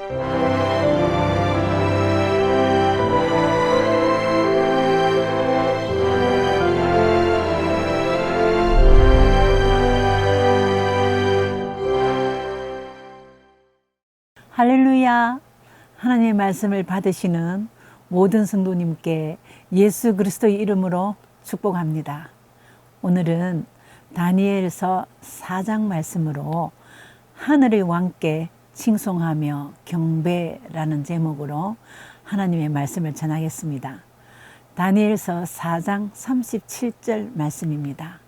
할렐루야. 하나님의 말씀을 받으시는 모든 성도님께 예수 그리스도의 이름으로 축복합니다. 오늘은 다니엘서 4장 말씀으로 하늘의 왕께 칭송하며 경배라는 제목으로 하나님의 말씀을 전하겠습니다. 다니엘서 4장 37절 말씀입니다.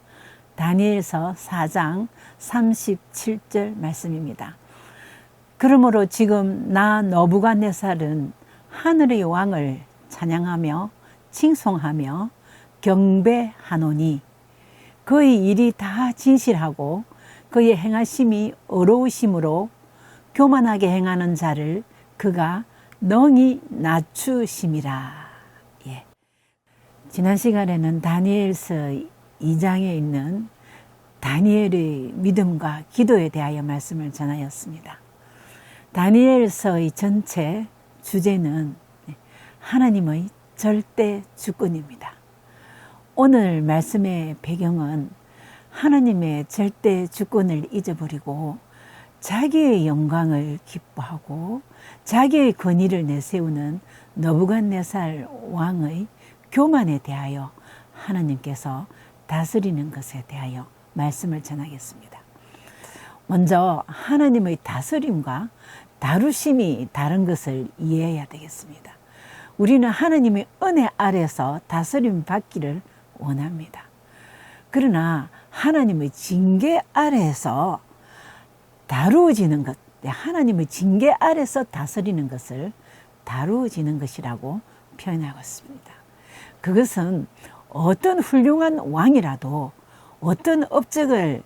다니엘서 4장 37절 말씀입니다. 그러므로 지금 나 너부갓네살은 하늘의 왕을 찬양하며 칭송하며 경배하노니 그의 일이 다 진실하고 그의 행하심이 어로우심으로 교만하게 행하는 자를 그가 능히 낮추심이라. 예. 지난 시간에는 다니엘서 2장에 있는 다니엘의 믿음과 기도에 대하여 말씀을 전하였습니다. 다니엘서의 전체 주제는 하나님의 절대 주권입니다. 오늘 말씀의 배경은 하나님의 절대 주권을 잊어버리고 자기의 영광을 기뻐하고 자기의 권위를 내세우는 너부갓네살 왕의 교만에 대하여 하나님께서 다스리는 것에 대하여 말씀을 전하겠습니다. 먼저 하나님의 다스림과 다루심이 다른 것을 이해해야 되겠습니다. 우리는 하나님의 은혜 아래서 다스림 받기를 원합니다. 그러나 하나님의 징계 아래에서 다루어지는 것, 하나님의 징계 아래서 다스리는 것을 다루어지는 것이라고 표현하고 있습니다. 그것은 어떤 훌륭한 왕이라도 어떤 업적을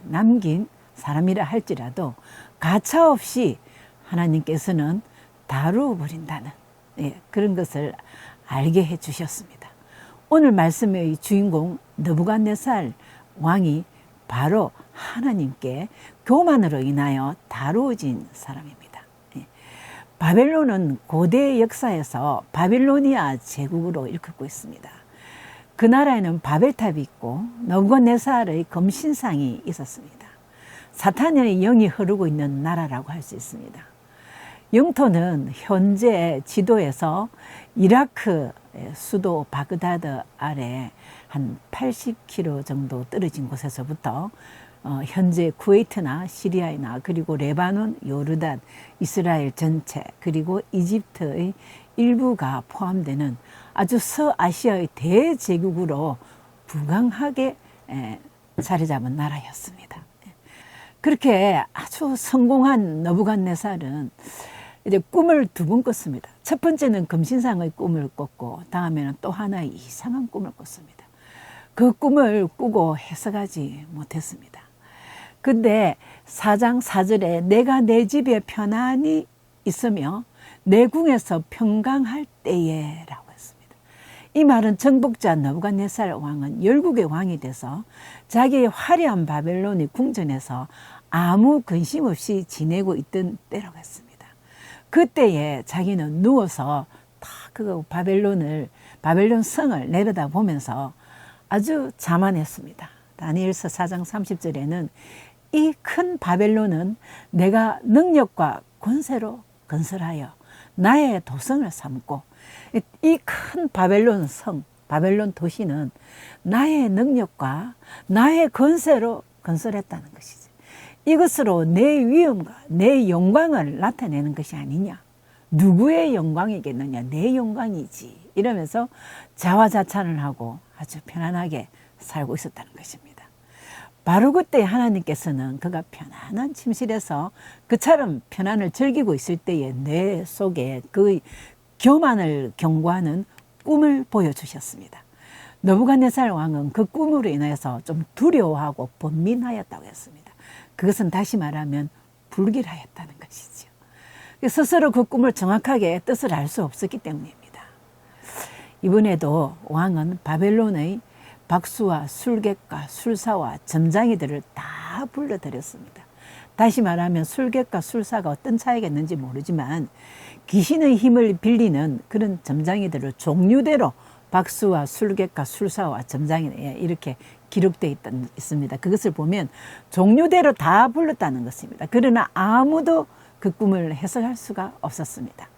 남긴 사람이라 할지라도 가차없이 하나님께서는 다루어 버린다는 그런 것을 알게 해 주셨습니다. 오늘 말씀의 주인공 너부갓네살 왕이 바로 하나님께 교만으로 인하여 다루어진 사람입니다. 바벨론은 고대 역사에서 바빌로니아 제국으로 일컫고 있습니다. 그 나라에는 바벨탑이 있고 너부갓네살의 금신상이 있었습니다. 사탄의 영이 흐르고 있는 나라라고 할 수 있습니다. 영토는 현재 지도에서 이라크 수도 바그다드 아래 한 80km 정도 떨어진 곳에서부터 현재 쿠웨이트나 시리아나 그리고 레바논, 요르단, 이스라엘 전체 그리고 이집트의 일부가 포함되는 아주 서아시아의 대제국으로 부강하게 자리 잡은 나라였습니다. 그렇게 아주 성공한 너부갓네살은 이제 꿈을 두 번 꿨습니다. 첫 번째는 금신상의 꿈을 꿨고 다음에는 또 하나의 이상한 꿈을 꿨습니다. 그 꿈을 꾸고 해석하지 못했습니다. 근데 4장 4절에 내가 내 집에 편안히 있으며 내 궁에서 평강할 때에 라고 했습니다. 이 말은 정복자 너부갓네살 왕은 열국의 왕이 돼서 자기의 화려한 바벨론의 궁전에서 아무 근심 없이 지내고 있던 때라고 했습니다. 그때에 자기는 누워서 다 그 바벨론 성을 내려다 보면서 아주 자만했습니다. 다니엘서 4장 30절에는 이 큰 바벨론은 내가 능력과 권세로 건설하여 나의 도성을 삼고 이 큰 바벨론 성, 바벨론 도시는 나의 능력과 나의 권세로 건설했다는 것이지. 이것으로 내 위엄과 내 영광을 나타내는 것이 아니냐. 누구의 영광이겠느냐. 내 영광이지. 이러면서 자화자찬을 하고 아주 편안하게 살고 있었다는 것입니다. 바로 그때 하나님께서는 그가 편안한 침실에서 그처럼 편안을 즐기고 있을 때에 뇌 속에 그 교만을 경고하는 꿈을 보여주셨습니다. 너부갓네살 왕은 그 꿈으로 인해서 좀 두려워하고 번민하였다고 했습니다. 그것은 다시 말하면 불길하였다는 것이죠. 스스로 그 꿈을 정확하게 뜻을 알 수 없었기 때문입니다. 이번에도 왕은 바벨론의 박수와 술객과 술사와 점장이들을 다 불러들였습니다. 다시 말하면 술객과 술사가 어떤 차이가 있는지 모르지만 귀신의 힘을 빌리는 그런 점장이들을 종류대로 박수와 술객과 술사와 점장이 이렇게 기록되어 있습니다. 그것을 보면 종류대로 다 불렀다는 것입니다. 그러나 아무도 그 꿈을 해석할 수가 없었습니다.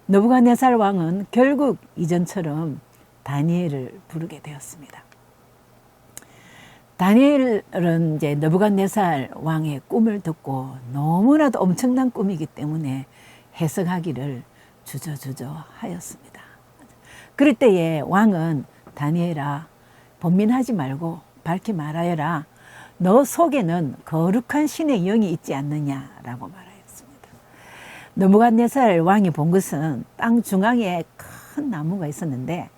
느부갓네살 왕은 결국 이전처럼 다니엘을 부르게 되었습니다. 다니엘은 이제 느부갓네살 왕의 꿈을 듣고 너무나도 엄청난 꿈이기 때문에 해석하기를 주저주저 하였습니다. 그럴 때에 왕은 다니엘아, 번민하지 말고 밝히 말하여라. 너 속에는 거룩한 신의 영이 있지 않느냐라고 말하였습니다. 느부갓네살 왕이 본 것은 땅 중앙에 큰 나무가 있었는데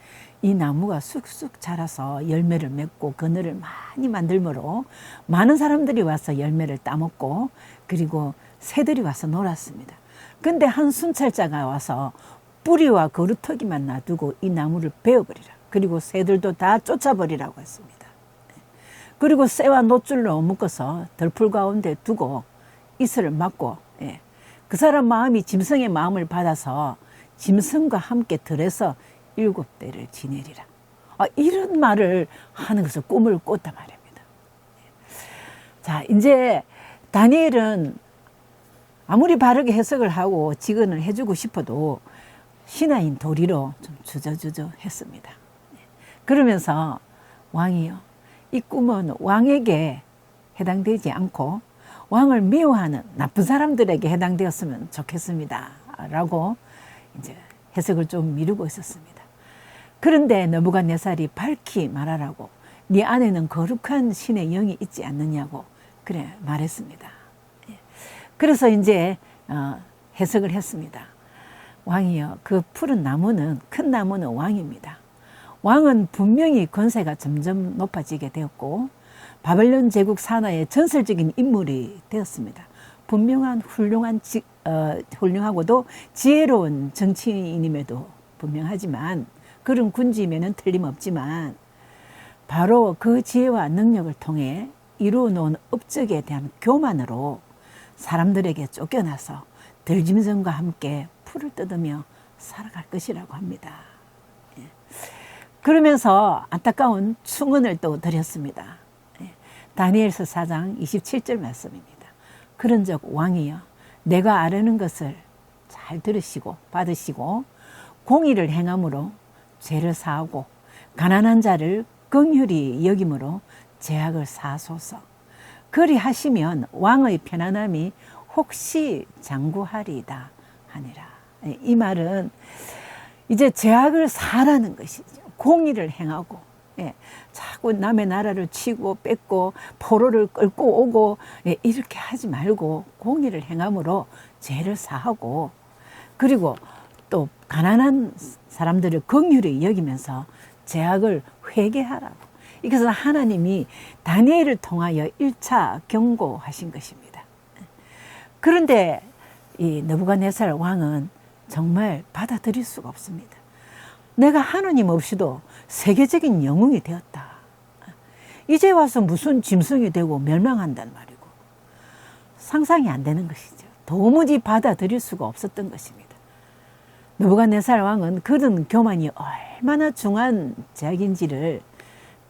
이 나무가 쑥쑥 자라서 열매를 맺고 그늘을 많이 만들므로 많은 사람들이 와서 열매를 따먹고 그리고 새들이 와서 놀았습니다. 근데 한 순찰자가 와서 뿌리와 그루터기만 놔두고 이 나무를 베어버리라. 그리고 새들도 다 쫓아버리라고 했습니다. 그리고 쇠와 놋줄로 묶어서 덜풀 가운데 두고 이슬을 막고 그 사람 마음이 짐승의 마음을 받아서 짐승과 함께 들에서 7대를 지내리라. 이런 말을 하는 것을 꿈을 꿨단 말입니다. 자, 이제 다니엘은 아무리 바르게 해석을 하고 직언을 해주고 싶어도 신하인 도리로 좀 주저주저 했습니다. 그러면서 왕이요, 이 꿈은 왕에게 해당되지 않고 왕을 미워하는 나쁜 사람들에게 해당되었으면 좋겠습니다. 라고 이제 해석을 좀 미루고 있었습니다. 그런데 느부갓네살이 밝히 말하라고 네 안에는 거룩한 신의 영이 있지 않느냐고 그래 말했습니다. 그래서 이제 해석을 했습니다. 왕이여, 그 푸른 나무는, 큰 나무는 왕입니다. 왕은 분명히 권세가 점점 높아지게 되었고 바벨론 제국 산하의 전설적인 인물이 되었습니다. 분명한 훌륭하고도 지혜로운 정치인임에도 분명하지만 그런 군주임에는 틀림없지만 바로 그 지혜와 능력을 통해 이루어 놓은 업적에 대한 교만으로 사람들에게 쫓겨나서 들짐승과 함께 풀을 뜯으며 살아갈 것이라고 합니다. 그러면서 안타까운 충언을 또 드렸습니다. 다니엘서 4장 27절 말씀입니다. 그런즉 왕이여, 내가 아뢰는 것을 잘 들으시고 받으시고 공의를 행함으로 죄를 사하고 가난한 자를 긍휼히 여김으로 죄악을 사소서. 그리하시면 왕의 편안함이 혹시 장구하리이다 하니라. 이 말은 이제 죄악을 사라는 것이죠. 공의를 행하고 자꾸 남의 나라를 치고 뺏고 포로를 끌고 오고 이렇게 하지 말고 공의를 행함으로 죄를 사하고 그리고 또 가난한 사람들을 긍휼히 여기면서 죄악을 회개하라고. 이것은 하나님이 다니엘을 통하여 1차 경고하신 것입니다. 그런데 이 느부갓네살 왕은 정말 받아들일 수가 없습니다. 내가 하나님 없이도 세계적인 영웅이 되었다. 이제 와서 무슨 짐승이 되고 멸망한단 말이고 상상이 안 되는 것이죠. 도무지 받아들일 수가 없었던 것입니다. 느부갓네살 왕은 그런 교만이 얼마나 중한 죄악인지를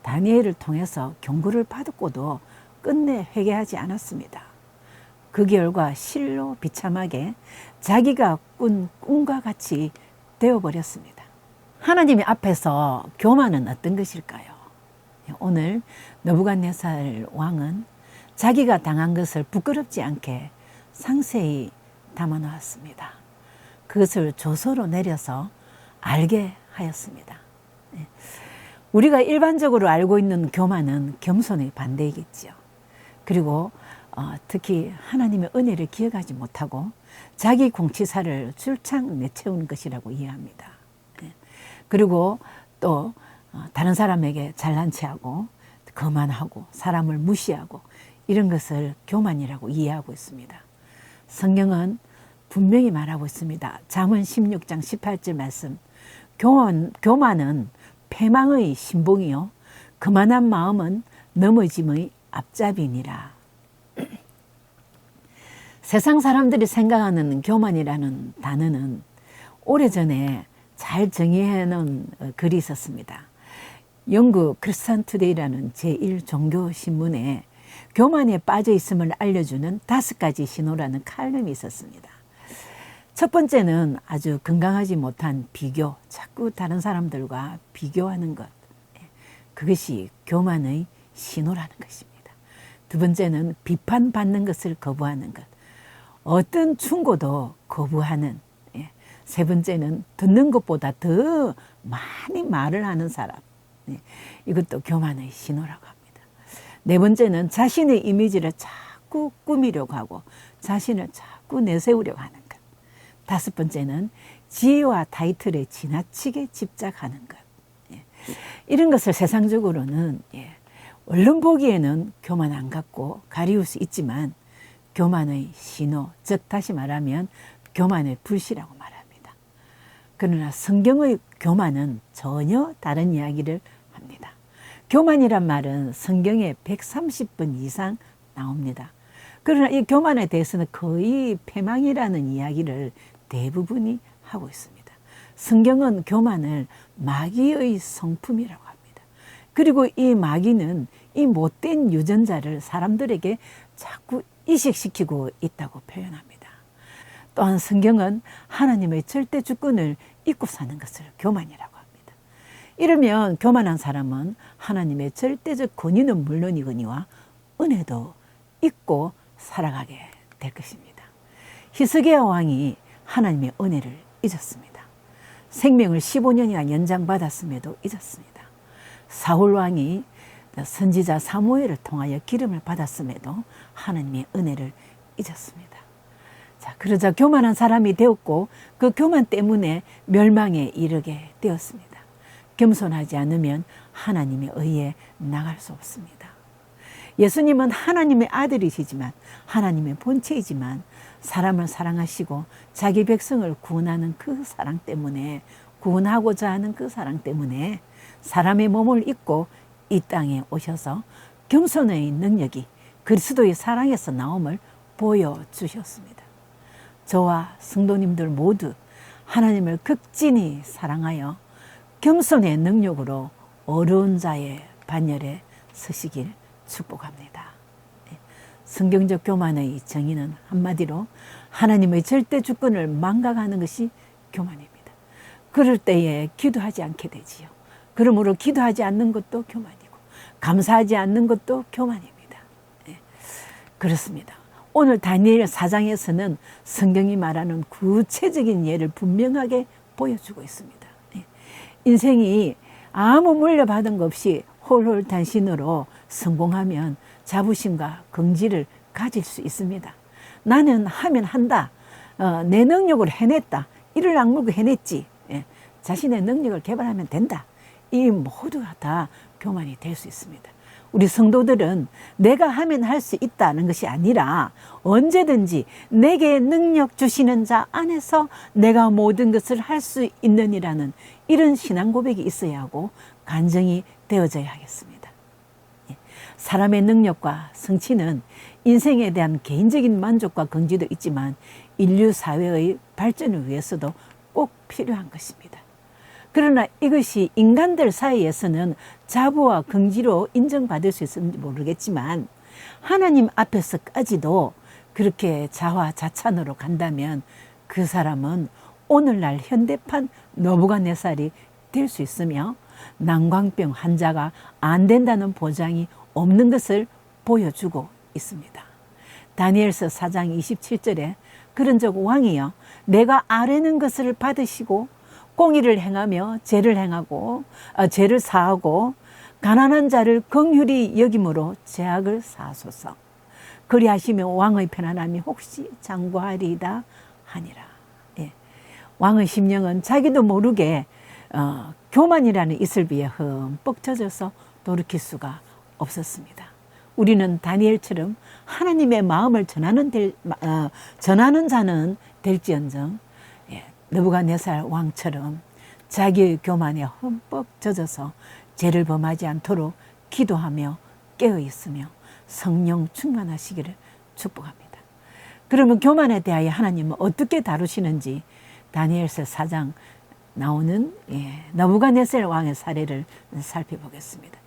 다니엘을 통해서 경고를 받았고도 끝내 회개하지 않았습니다. 그 결과 실로 비참하게 자기가 꾼 꿈과 같이 되어버렸습니다. 하나님 앞에서 교만은 어떤 것일까요? 오늘 느부갓네살 왕은 자기가 당한 것을 부끄럽지 않게 상세히 담아 놓았습니다. 그것을 조서로 내려서 알게 하였습니다. 우리가 일반적으로 알고 있는 교만은 겸손의 반대이겠지요. 그리고 특히 하나님의 은혜를 기억하지 못하고 자기 공치사를 출창 내채우는 것이라고 이해합니다. 그리고 또 다른 사람에게 잘난 체하고 거만하고 사람을 무시하고 이런 것을 교만이라고 이해하고 있습니다. 성경은 분명히 말하고 있습니다. 잠언 16장 18절 말씀. 교만은 패망의 신봉이요 거만한 마음은 넘어짐의 앞잡이니라. 세상 사람들이 생각하는 교만이라는 단어는 오래전에 잘 정의해 놓은 글이 있었습니다. 영국 크리스찬 투데이라는 제1종교신문에 교만에 빠져 있음을 알려주는 5가지 신호라는 칼럼이 있었습니다. 첫 번째는 아주 건강하지 못한 비교, 자꾸 다른 사람들과 비교하는 것. 그것이 교만의 신호라는 것입니다. 두 번째는 비판받는 것을 거부하는 것. 어떤 충고도 거부하는. 세 번째는 듣는 것보다 더 많이 말을 하는 사람. 이것도 교만의 신호라고 합니다. 네 번째는 자신의 이미지를 자꾸 꾸미려고 하고 자신을 자꾸 내세우려고 하는 것. 다섯 번째는 지위와 타이틀에 지나치게 집착하는 것. 이런 것을 세상적으로는 얼른 보기에는 교만 안 갖고 가리울 수 있지만 교만의 신호, 즉 다시 말하면 교만의 불씨라고 말합니다. 그러나 성경의 교만은 전혀 다른 이야기를 합니다. 교만이란 말은 성경에 130번 이상 나옵니다. 그러나 이 교만에 대해서는 거의 패망이라는 이야기를 대부분이 하고 있습니다. 성경은 교만을 마귀의 성품이라고 합니다. 그리고 이 마귀는 이 못된 유전자를 사람들에게 자꾸 이식시키고 있다고 표현합니다. 또한 성경은 하나님의 절대 주권을 잊고 사는 것을 교만이라고 합니다. 이러면 교만한 사람은 하나님의 절대적 권위는 물론이거니와 은혜도 잊고 살아가게 될 것입니다. 히스기야 왕이 하나님의 은혜를 잊었습니다. 생명을 15년이나 연장받았음에도 잊었습니다. 사울 왕이 선지자 사무엘을 통하여 기름을 받았음에도 하나님의 은혜를 잊었습니다. 자, 그러자 교만한 사람이 되었고 그 교만 때문에 멸망에 이르게 되었습니다. 겸손하지 않으면 하나님의 의에 나갈 수 없습니다. 예수님은 하나님의 아들이시지만 하나님의 본체이지만 사람을 사랑하시고 자기 백성을 구원하는 그 사랑 때문에 구원하고자 하는 그 사랑 때문에 사람의 몸을 입고 이 땅에 오셔서 겸손의 능력이 그리스도의 사랑에서 나옴을 보여주셨습니다. 저와 성도님들 모두 하나님을 극진히 사랑하여 겸손의 능력으로 어려운 자의 반열에 서시길 축복합니다. 성경적 교만의 정의는 한마디로 하나님의 절대 주권을 망각하는 것이 교만입니다. 그럴 때에 기도하지 않게 되지요. 그러므로 기도하지 않는 것도 교만이고 감사하지 않는 것도 교만입니다. 그렇습니다. 오늘 다니엘 4장에서는 성경이 말하는 구체적인 예를 분명하게 보여주고 있습니다. 인생이 아무 물려받은 것 없이 홀홀단신으로 성공하면 자부심과 긍지를 가질 수 있습니다. 나는 하면 한다. 내 능력으로 해냈다. 이를 악물고 해냈지. 자신의 능력을 개발하면 된다. 이 모두가 다 교만이 될 수 있습니다. 우리 성도들은 내가 하면 할 수 있다는 것이 아니라 언제든지 내게 능력 주시는 자 안에서 내가 모든 것을 할 수 있느니라는 이런 신앙 고백이 있어야 하고 간증이 되어져야 하겠습니다. 사람의 능력과 성취는 인생에 대한 개인적인 만족과 긍지도 있지만 인류 사회의 발전을 위해서도 꼭 필요한 것입니다. 그러나 이것이 인간들 사이에서는 자부와 긍지로 인정받을 수 있을지 모르겠지만 하나님 앞에서까지도 그렇게 자화자찬으로 간다면 그 사람은 오늘날 현대판 느부갓네살이 될 수 있으며 난광병 환자가 안 된다는 보장이 없는 것을 보여주고 있습니다. 다니엘서 4장 27절에 그런즉 왕이여 내가 아뢰는 것을 받으시고 공의를 행하며 죄를 사하고 가난한 자를 긍휼히 여김으로 죄악을 사소서. 그리하시면 왕의 편안함이 혹시 장구하리이다 하니라. 왕의 심령은 자기도 모르게 교만이라는 이슬비에 흠뻑 젖어서 돌이킬 수가 없었습니다. 우리는 다니엘처럼 하나님의 마음을 전하는 자는 될지언정 느부갓네살 왕처럼 자기의 교만에 흠뻑 젖어서 죄를 범하지 않도록 기도하며 깨어있으며 성령 충만하시기를 축복합니다. 그러면 교만에 대하여 하나님은 어떻게 다루시는지 다니엘서 4장 나오는 느부갓네살 왕의 사례를 살펴보겠습니다.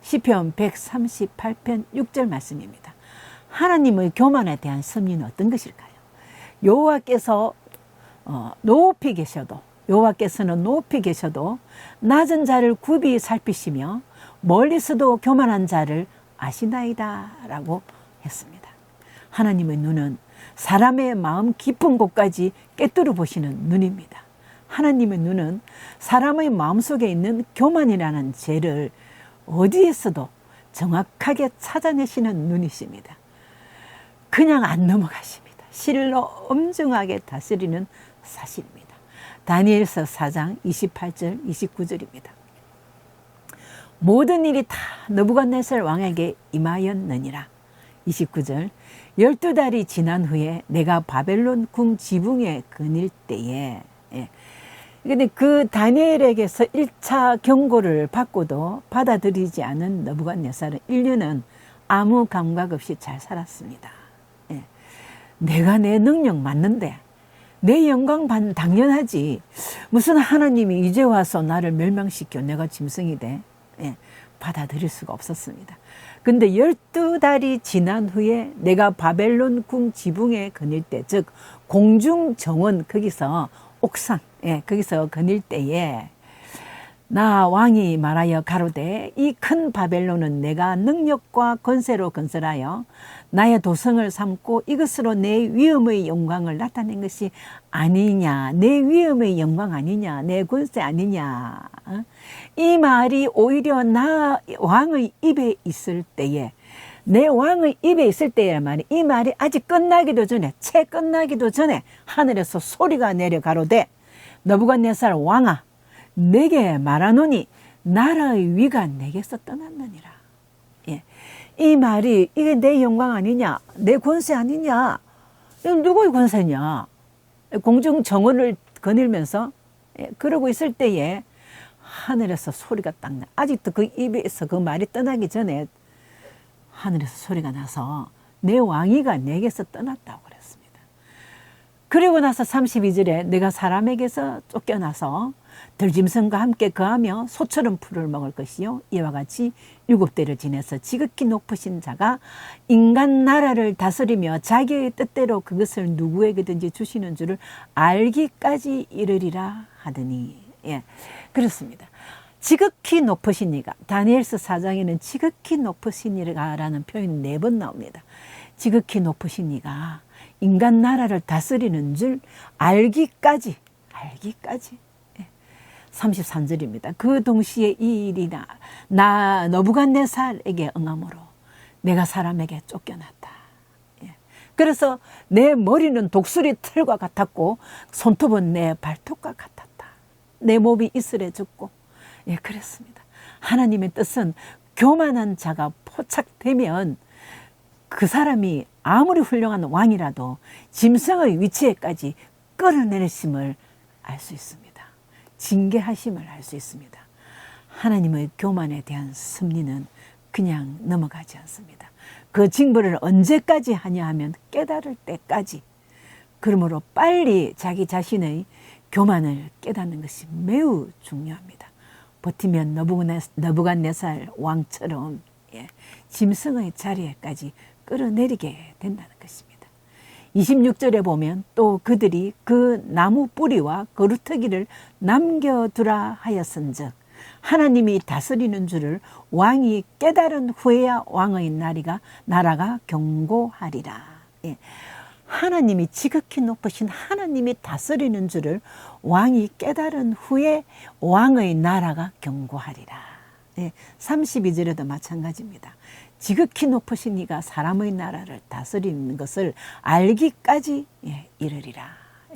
시편 138편 6절 말씀입니다. 하나님의 교만에 대한 섭리는 어떤 것일까요? 여호와께서는 높이 계셔도 낮은 자를 굽이 살피시며 멀리서도 교만한 자를 아시나이다 라고 했습니다. 하나님의 눈은 사람의 마음 깊은 곳까지 꿰뚫어 보시는 눈입니다. 하나님의 눈은 사람의 마음속에 있는 교만이라는 죄를 어디에서도 정확하게 찾아내시는 눈이십니다. 그냥 안 넘어가십니다. 실로 엄중하게 다스리는 사실입니다. 다니엘서 4장 28절 29절입니다. 모든 일이 다 느부갓네살 왕에게 임하였느니라. 29절 12달이 지난 후에 내가 바벨론 궁 지붕에 거닐 때에 근데 그 다니엘에게서 1차 경고를 받고도 받아들이지 않은 느부갓네살은 1년은 아무 감각 없이 잘 살았습니다. 내가 내 능력 맞는데 내 영광 당연하지. 무슨 하나님이 이제 와서 나를 멸망시켜 내가 짐승이 돼. 받아들일 수가 없었습니다. 근데 12달이 지난 후에 내가 바벨론 궁 지붕에 거닐 때, 즉 공중정원 거기서 옥상 거기서 거닐 때에 나 왕이 말하여 가로되 이 큰 바벨론은 내가 능력과 권세로 건설하여 나의 도성을 삼고 이것으로 내 위엄의 영광을 나타낸 것이 아니냐, 내 위엄의 영광 아니냐, 내 권세 아니냐. 이 말이 오히려 나 왕의 입에 있을 때에, 내 왕의 입에 있을 때에 말이, 이 말이 아직 끝나기도 전에, 채 끝나기도 전에 하늘에서 소리가 내려 가로되 느부갓네살 왕아 내게 말하노니 나라의 위가 내게서 떠났느니라. 이 말이 이게 내 영광 아니냐, 내 권세 아니냐, 이건 누구의 권세냐. 공중 정원을 거닐면서 그러고 있을 때에 하늘에서 소리가 딱 나. 아직도 그 입에서 그 말이 떠나기 전에 하늘에서 소리가 나서 내 왕위가 내게서 떠났다고 그랬습니다. 그리고 나서 32절에 내가 사람에게서 쫓겨나서 들짐승과 함께 거하며 소처럼 풀을 먹을 것이요 이와 같이 7대를 지내서 지극히 높으신 자가 인간 나라를 다스리며 자기의 뜻대로 그것을 누구에게든지 주시는 줄을 알기까지 이르리라 하더니 그렇습니다. 지극히 높으신 이가, 다니엘서 4장에는 지극히 높으신 이가라는 표현이 4번 나옵니다. 지극히 높으신 이가 인간 나라를 다스리는 줄 알기까지 33절입니다. 그 동시에 이 일이 나 느부갓네살에게 응함으로 내가 사람에게 쫓겨났다. 그래서 내 머리는 독수리 털과 같았고 손톱은 내 발톱과 같았다. 내 몸이 이슬해졌고 그랬습니다. 하나님의 뜻은 교만한 자가 포착되면 그 사람이 아무리 훌륭한 왕이라도 짐승의 위치에까지 끌어내심을 알 수 있습니다. 징계하심을 알 수 있습니다. 하나님의 교만에 대한 섭리는 그냥 넘어가지 않습니다. 그 징벌을 언제까지 하냐 하면 깨달을 때까지. 그러므로 빨리 자기 자신의 교만을 깨닫는 것이 매우 중요합니다. 버티면 느부갓네살 왕처럼 짐승의 자리에까지 끌어내리게 된다는 것입니다. 26절에 보면 또 그들이 그 나무 뿌리와 거루터기를 남겨두라 하였은즉 하나님이 다스리는 줄을 왕이 깨달은 후에야 왕의 나라가 견고하리라. 하나님이 지극히 높으신 하나님이 다스리는 줄을 왕이 깨달은 후에 왕의 나라가 견고하리라. 32절에도 마찬가지입니다. 지극히 높으신 이가 사람의 나라를 다스리는 것을 알기까지 이르리라.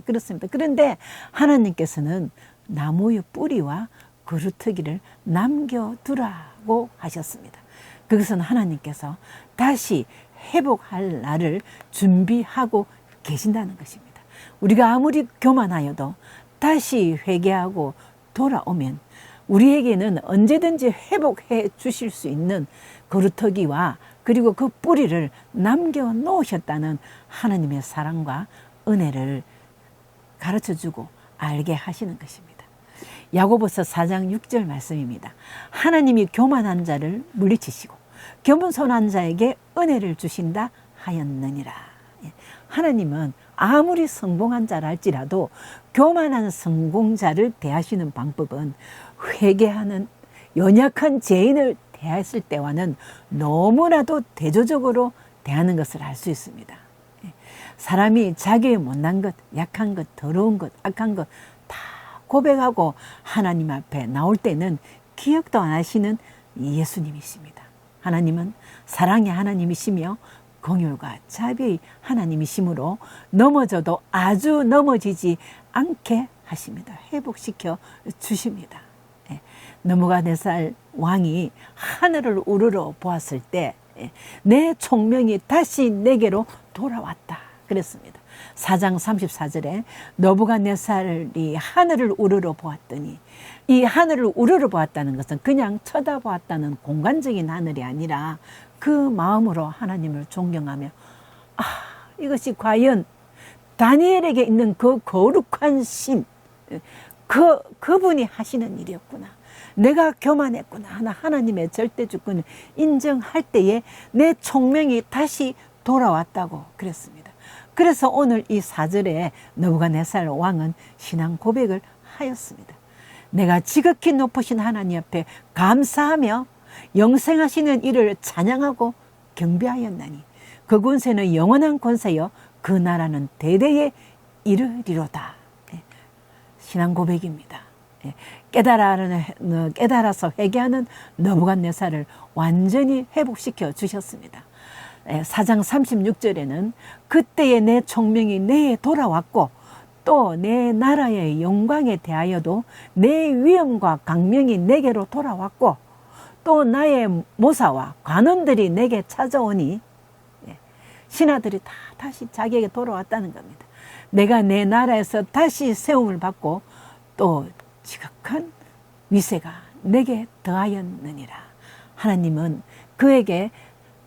그렇습니다. 그런데 하나님께서는 나무의 뿌리와 거루터기를 남겨두라고 하셨습니다. 그것은 하나님께서 다시 회복할 날을 준비하고 계신다는 것입니다. 우리가 아무리 교만하여도 다시 회개하고 돌아오면 우리에게는 언제든지 회복해 주실 수 있는 거루터기와 그리고 그 뿌리를 남겨놓으셨다는 하나님의 사랑과 은혜를 가르쳐주고 알게 하시는 것입니다. 야고보서 4장 6절 말씀입니다. 하나님이 교만한 자를 물리치시고 겸손한 자에게 은혜를 주신다 하였느니라. 하나님은 아무리 성공한 자라 할지라도 교만한 성공자를 대하시는 방법은 회개하는 연약한 죄인을 대했을 때와는 너무나도 대조적으로 대하는 것을 알 수 있습니다. 사람이 자기의 못난 것, 약한 것, 더러운 것, 악한 것 다 고백하고 하나님 앞에 나올 때는 기억도 안 하시는 예수님이십니다. 하나님은 사랑의 하나님이시며 긍휼과 자비의 하나님이시므로 넘어져도 아주 넘어지지 않게 하십니다. 회복시켜 주십니다. 느부갓네살 왕이 하늘을 우러러 보았을 때 내 총명이 다시 내게로 돌아왔다 그랬습니다. 4장 34절에 느부갓네살이 하늘을 우러러 보았더니, 이 하늘을 우러러 보았다는 것은 그냥 쳐다보았다는 공간적인 하늘이 아니라 그 마음으로 하나님을 존경하며, 이것이 과연 다니엘에게 있는 그 거룩한 신, 그분이 하시는 일이었구나. 내가 교만했구나. 하나님의 절대 주권을 인정할 때에 내 총명이 다시 돌아왔다고 그랬습니다. 그래서 오늘 이 4절에 느부갓네살 왕은 신앙 고백을 하였습니다. 내가 지극히 높으신 하나님 앞에 감사하며 영생하시는 이를 찬양하고 경배하였나니 그 권세는 영원한 권세여 그 나라는 대대에 이르리로다. 신앙 고백입니다. 깨달아서 회개하는 느부갓네살을 완전히 회복시켜 주셨습니다. 4장 36절에는 그때의 내 총명이 내에 돌아왔고 또 내 나라의 영광에 대하여도 내 위엄과 강명이 내게로 돌아왔고 또 나의 모사와 관원들이 내게 찾아오니, 신하들이 다 다시 자기에게 돌아왔다는 겁니다. 내가 내 나라에서 다시 세움을 받고 또 지극한 위세가 내게 더하였느니라. 하나님은 그에게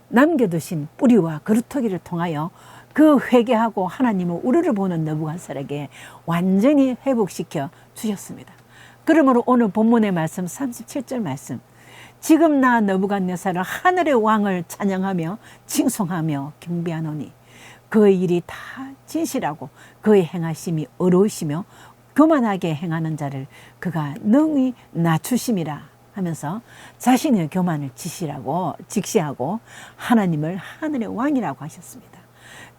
남겨두신 뿌리와 그루터기를 통하여 그 회개하고 하나님을 우러러 보는 느부갓네살에게 완전히 회복시켜 주셨습니다. 그러므로 오늘 본문의 말씀 37절 말씀, 지금 나 느부갓네살은 하늘의 왕을 찬양하며 칭송하며 경배하노니 그의 일이 다 진실하고 그의 행하심이 어려우시며 교만하게 행하는 자를 그가 능히 낮추심이라 하면서 자신의 교만을 직시하고 하나님을 하늘의 왕이라고 하셨습니다.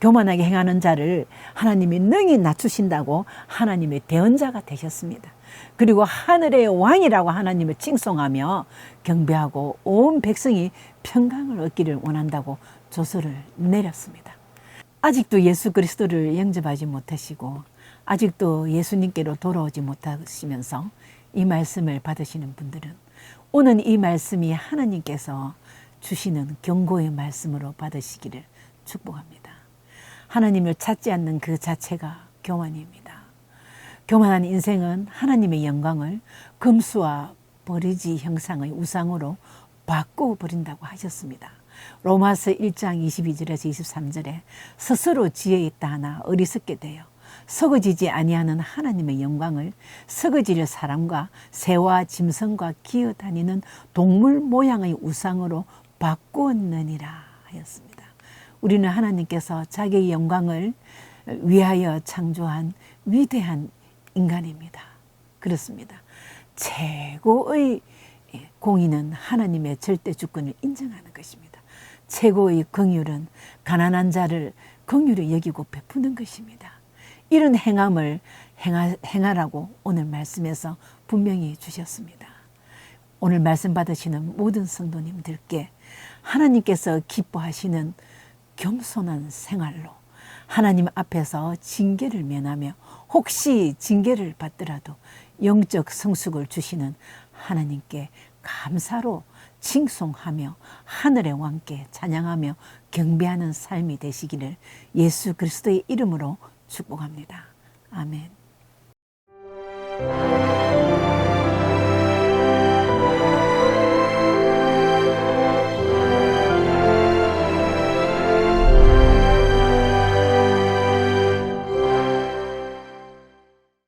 교만하게 행하는 자를 하나님이 능히 낮추신다고 하나님의 대언자가 되셨습니다. 그리고 하늘의 왕이라고 하나님을 칭송하며 경배하고 온 백성이 평강을 얻기를 원한다고 조서를 내렸습니다. 아직도 예수 그리스도를 영접하지 못하시고 아직도 예수님께로 돌아오지 못하시면서 이 말씀을 받으시는 분들은 오늘 이 말씀이 하나님께서 주시는 경고의 말씀으로 받으시기를 축복합니다. 하나님을 찾지 않는 그 자체가 교만입니다. 교만한 인생은 하나님의 영광을 금수와 버리지 형상의 우상으로 바꾸어 버린다고 하셨습니다. 로마서 1장 22절에서 23절에 스스로 지혜 있다 하나 어리석게 되어 썩어지지 아니하는 하나님의 영광을 썩어질 사람과 새와 짐승과 기어다니는 동물 모양의 우상으로 바꾸었느니라 하였습니다. 우리는 하나님께서 자기의 영광을 위하여 창조한 위대한 인간입니다. 그렇습니다. 최고의 공의는 하나님의 절대 주권을 인정하는 것입니다. 최고의 긍휼은 가난한 자를 긍휼히 여기고 베푸는 것입니다. 이런 행함을 행하라고 오늘 말씀에서 분명히 주셨습니다. 오늘 말씀 받으시는 모든 성도님들께 하나님께서 기뻐하시는 겸손한 생활로 하나님 앞에서 징계를 면하며 혹시 징계를 받더라도 영적 성숙을 주시는 하나님께 감사로 칭송하며 하늘의 왕께 찬양하며 경배하는 삶이 되시기를 예수 그리스도의 이름으로 축복합니다. 아멘.